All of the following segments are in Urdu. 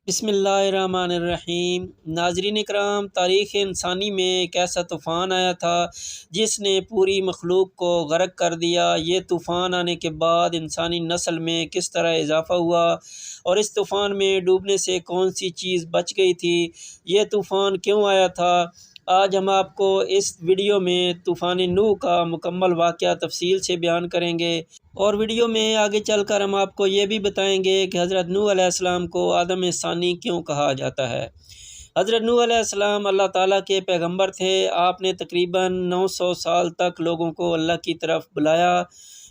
بسم اللہ الرحمن الرحیم۔ ناظرین اکرام، تاریخ انسانی میں ایک ایسا طوفان آیا تھا جس نے پوری مخلوق کو غرق کر دیا۔ یہ طوفان آنے کے بعد انسانی نسل میں کس طرح اضافہ ہوا اور اس طوفان میں ڈوبنے سے کون سی چیز بچ گئی تھی، یہ طوفان کیوں آیا تھا، آج ہم آپ کو اس ویڈیو میں طوفان نوح کا مکمل واقعہ تفصیل سے بیان کریں گے، اور ویڈیو میں آگے چل کر ہم آپ کو یہ بھی بتائیں گے کہ حضرت نوح علیہ السلام کو آدم ثانی کیوں کہا جاتا ہے۔ حضرت نوح علیہ السلام اللہ تعالیٰ کے پیغمبر تھے۔ آپ نے تقریباً 900 سال تک لوگوں کو اللہ کی طرف بلایا،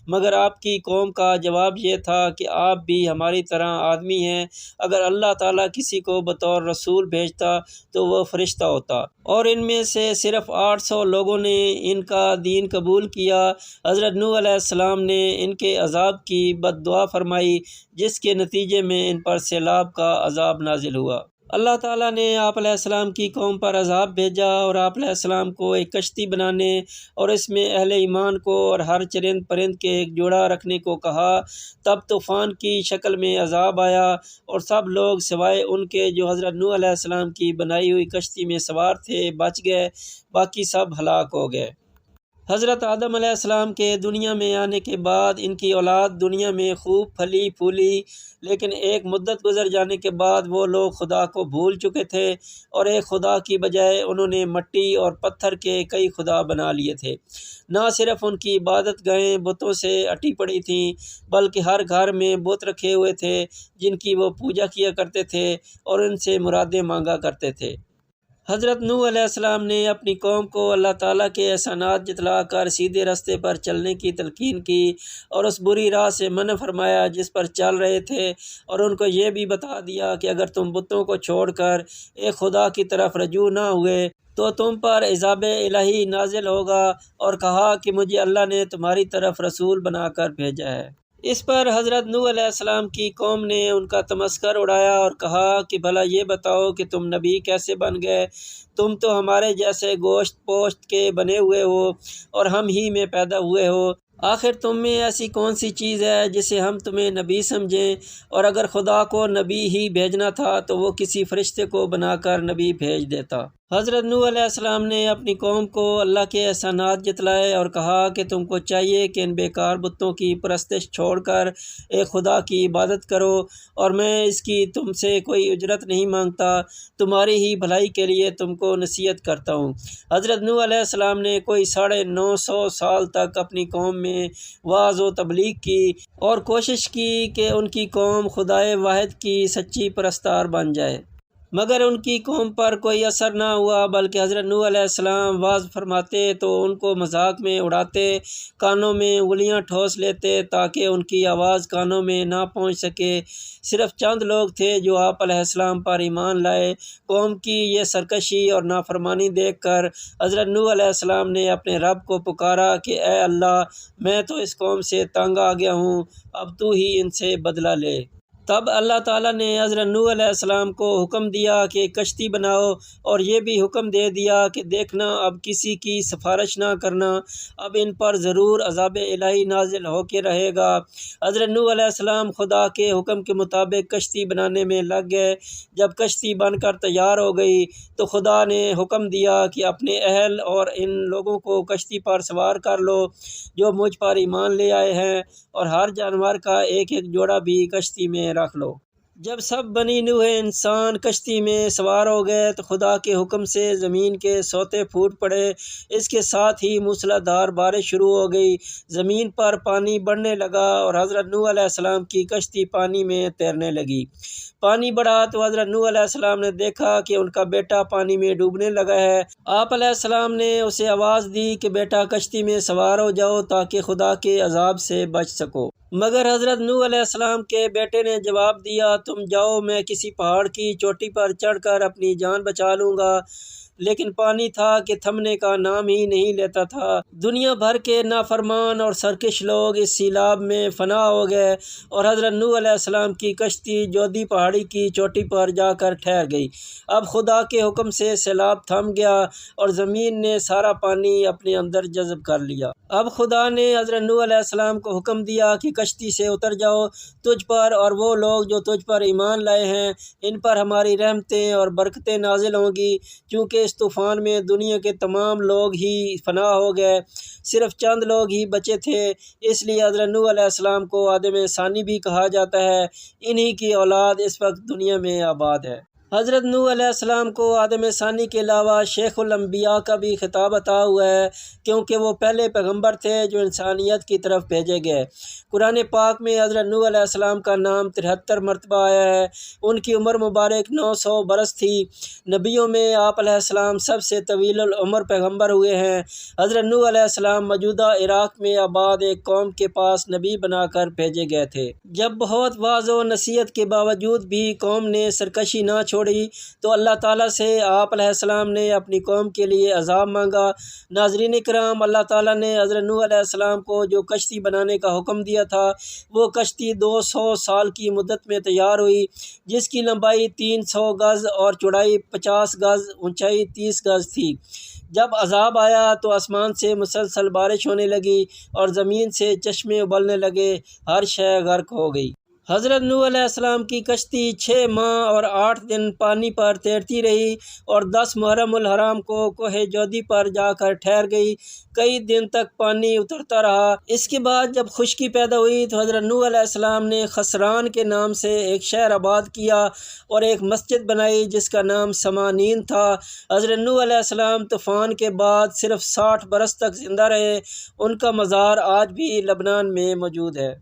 مگر آپ کی قوم کا جواب یہ تھا کہ آپ بھی ہماری طرح آدمی ہیں۔ اگر اللہ تعالیٰ کسی کو بطور رسول بھیجتا تو وہ فرشتہ ہوتا، اور ان میں سے صرف 800 لوگوں نے ان کا دین قبول کیا۔ حضرت نوح علیہ السلام نے ان کے عذاب کی بد دعا فرمائی، جس کے نتیجے میں ان پر سیلاب کا عذاب نازل ہوا۔ اللہ تعالیٰ نے آپ علیہ السلام کی قوم پر عذاب بھیجا اور آپ علیہ السلام کو ایک کشتی بنانے اور اس میں اہل ایمان کو اور ہر چرند پرند کے ایک جوڑا رکھنے کو کہا۔ تب طوفان کی شکل میں عذاب آیا اور سب لوگ سوائے ان کے جو حضرت نوح علیہ السلام کی بنائی ہوئی کشتی میں سوار تھے بچ گئے، باقی سب ہلاک ہو گئے۔ حضرت آدم علیہ السلام کے دنیا میں آنے کے بعد ان کی اولاد دنیا میں خوب پھلی پھولی، لیکن ایک مدت گزر جانے کے بعد وہ لوگ خدا کو بھول چکے تھے اور ایک خدا کی بجائے انہوں نے مٹی اور پتھر کے کئی خدا بنا لیے تھے۔ نہ صرف ان کی عبادت گاہیں بتوں سے اٹی پڑی تھیں، بلکہ ہر گھر میں بت رکھے ہوئے تھے جن کی وہ پوجا کیا کرتے تھے اور ان سے مرادیں مانگا کرتے تھے۔ حضرت نوح علیہ السلام نے اپنی قوم کو اللہ تعالیٰ کے احسانات جتلا کر سیدھے راستے پر چلنے کی تلقین کی اور اس بری راہ سے منع فرمایا جس پر چل رہے تھے، اور ان کو یہ بھی بتا دیا کہ اگر تم بتوں کو چھوڑ کر ایک خدا کی طرف رجوع نہ ہوئے تو تم پر عذاب الہی نازل ہوگا، اور کہا کہ مجھے اللہ نے تمہاری طرف رسول بنا کر بھیجا ہے۔ اس پر حضرت نوح علیہ السلام کی قوم نے ان کا تمسخر اڑایا اور کہا کہ بھلا یہ بتاؤ کہ تم نبی کیسے بن گئے؟ تم تو ہمارے جیسے گوشت پوشت کے بنے ہوئے ہو اور ہم ہی میں پیدا ہوئے ہو۔ آخر تم میں ایسی کون سی چیز ہے جسے ہم تمہیں نبی سمجھیں؟ اور اگر خدا کو نبی ہی بھیجنا تھا تو وہ کسی فرشتے کو بنا کر نبی بھیج دیتا۔ حضرت نوح علیہ السلام نے اپنی قوم کو اللہ کے احسانات جتلائے اور کہا کہ تم کو چاہیے کہ ان بیکار بتوں کی پرستش چھوڑ کر ایک خدا کی عبادت کرو، اور میں اس کی تم سے کوئی اجرت نہیں مانگتا، تمہاری ہی بھلائی کے لیے تم کو نصیحت کرتا ہوں۔ حضرت نوح علیہ السلام نے کوئی 950 سال تک اپنی قوم میں وعظ و تبلیغ کی اور کوشش کی کہ ان کی قوم خدائے واحد کی سچی پرستار بن جائے، مگر ان کی قوم پر کوئی اثر نہ ہوا، بلکہ حضرت نوح علیہ السلام وعظ فرماتے تو ان کو مذاق میں اڑاتے، کانوں میں انگلیاں ٹھوس لیتے تاکہ ان کی آواز کانوں میں نہ پہنچ سکے۔ صرف چند لوگ تھے جو آپ علیہ السلام پر ایمان لائے۔ قوم کی یہ سرکشی اور نافرمانی دیکھ کر حضرت نوح علیہ السلام نے اپنے رب کو پکارا کہ اے اللہ، میں تو اس قوم سے تنگ آ گیا ہوں، اب تو ہی ان سے بدلہ لے۔ تب اللہ تعالیٰ نے حضرت نوح علیہ السلام کو حکم دیا کہ کشتی بناؤ، اور یہ بھی حکم دے دیا کہ دیکھنا اب کسی کی سفارش نہ کرنا، اب ان پر ضرور عذاب الہی نازل ہو کے رہے گا۔ حضرت نوح علیہ السلام خدا کے حکم کے مطابق کشتی بنانے میں لگ گئے۔ جب کشتی بن کر تیار ہو گئی تو خدا نے حکم دیا کہ اپنے اہل اور ان لوگوں کو کشتی پر سوار کر لو جو مجھ پر ایمان لے آئے ہیں، اور ہر جانور کا ایک ایک جوڑا بھی کشتی میں رکھ لو۔ جب سب بنی نوح انسان کشتی میں سوار ہو گئے تو خدا کے حکم سے زمین کے سوتے پھوٹ پڑے، اس کے ساتھ ہی موسلا دھار بارش شروع ہو گئی، زمین پر پانی بڑھنے لگا اور حضرت نوح علیہ السلام کی کشتی پانی میں تیرنے لگی۔ پانی بڑھا تو حضرت نوح علیہ السلام نے دیکھا کہ ان کا بیٹا پانی میں ڈوبنے لگا ہے۔ آپ علیہ السلام نے اسے آواز دی کہ بیٹا کشتی میں سوار ہو جاؤ تاکہ خدا کے عذاب سے بچ سکو، مگر حضرت نوح علیہ السلام کے بیٹے نے جواب دیا تم جاؤ، میں کسی پہاڑ کی چوٹی پر چڑھ کر اپنی جان بچا لوں گا۔ لیکن پانی تھا کہ تھمنے کا نام ہی نہیں لیتا تھا۔ دنیا بھر کے نافرمان اور سرکش لوگ اس سیلاب میں فنا ہو گئے اور حضرت نوح علیہ السلام کی کشتی جودی پہاڑی کی چوٹی پر جا کر ٹھہر گئی۔ اب خدا کے حکم سے سیلاب تھم گیا اور زمین نے سارا پانی اپنے اندر جذب کر لیا۔ اب خدا نے حضرت نوح علیہ السلام کو حکم دیا کہ کشتی سے اتر جاؤ، تجھ پر اور وہ لوگ جو تجھ پر ایمان لائے ہیں ان پر ہماری رحمتیں اور برکتیں نازل ہوں گی، کیونکہ اس طوفان میں دنیا کے تمام لوگ ہی فنا ہو گئے، صرف چند لوگ ہی بچے تھے۔ اس لیے حضرت نوح علیہ السلام کو آدم ثانی بھی کہا جاتا ہے۔ انہی کی اولاد اس وقت دنیا میں آباد ہے۔ حضرت نوح علیہ السلام کو آدم ثانی کے علاوہ شیخ الانبیاء کا بھی خطاب عطا ہوا ہے، کیونکہ وہ پہلے پیغمبر تھے جو انسانیت کی طرف بھیجے گئے۔ قرآن پاک میں حضرت نوح علیہ السلام کا نام 73 مرتبہ آیا ہے۔ ان کی عمر مبارک 900 برس تھی۔ نبیوں میں آپ علیہ السلام سب سے طویل العمر پیغمبر ہوئے ہیں۔ حضرت نوح علیہ السلام موجودہ عراق میں آباد ایک قوم کے پاس نبی بنا کر بھیجے گئے تھے۔ جب بہت واعظ و نصیحت کے باوجود بھی قوم نے سرکشی نہ چھوڑی تو اللہ تعالیٰ سے آپ علیہ السلام نے اپنی قوم کے لیے عذاب مانگا۔ ناظرین کرام، اللہ تعالیٰ نے حضرت نوح علیہ السلام کو جو کشتی بنانے کا حکم دیا تھا وہ کشتی 200 سال کی مدت میں تیار ہوئی، جس کی لمبائی 300 گز اور چوڑائی 50 گز، اونچائی 30 گز تھی۔ جب عذاب آیا تو آسمان سے مسلسل بارش ہونے لگی اور زمین سے چشمے ابلنے لگے، ہر شے غرق ہو گئی۔ حضرت نوح علیہ السلام کی کشتی 6 ماہ اور 8 دن پانی پر تیرتی رہی اور 10 محرم الحرام کو کوہ جودی پر جا کر ٹھہر گئی۔ کئی دن تک پانی اترتا رہا۔ اس کے بعد جب خشکی پیدا ہوئی تو حضرت نوح علیہ السلام نے خسران کے نام سے ایک شہر آباد کیا اور ایک مسجد بنائی جس کا نام سمانین تھا۔ حضرت نوح علیہ السلام طوفان کے بعد صرف 60 برس تک زندہ رہے۔ ان کا مزار آج بھی لبنان میں موجود ہے۔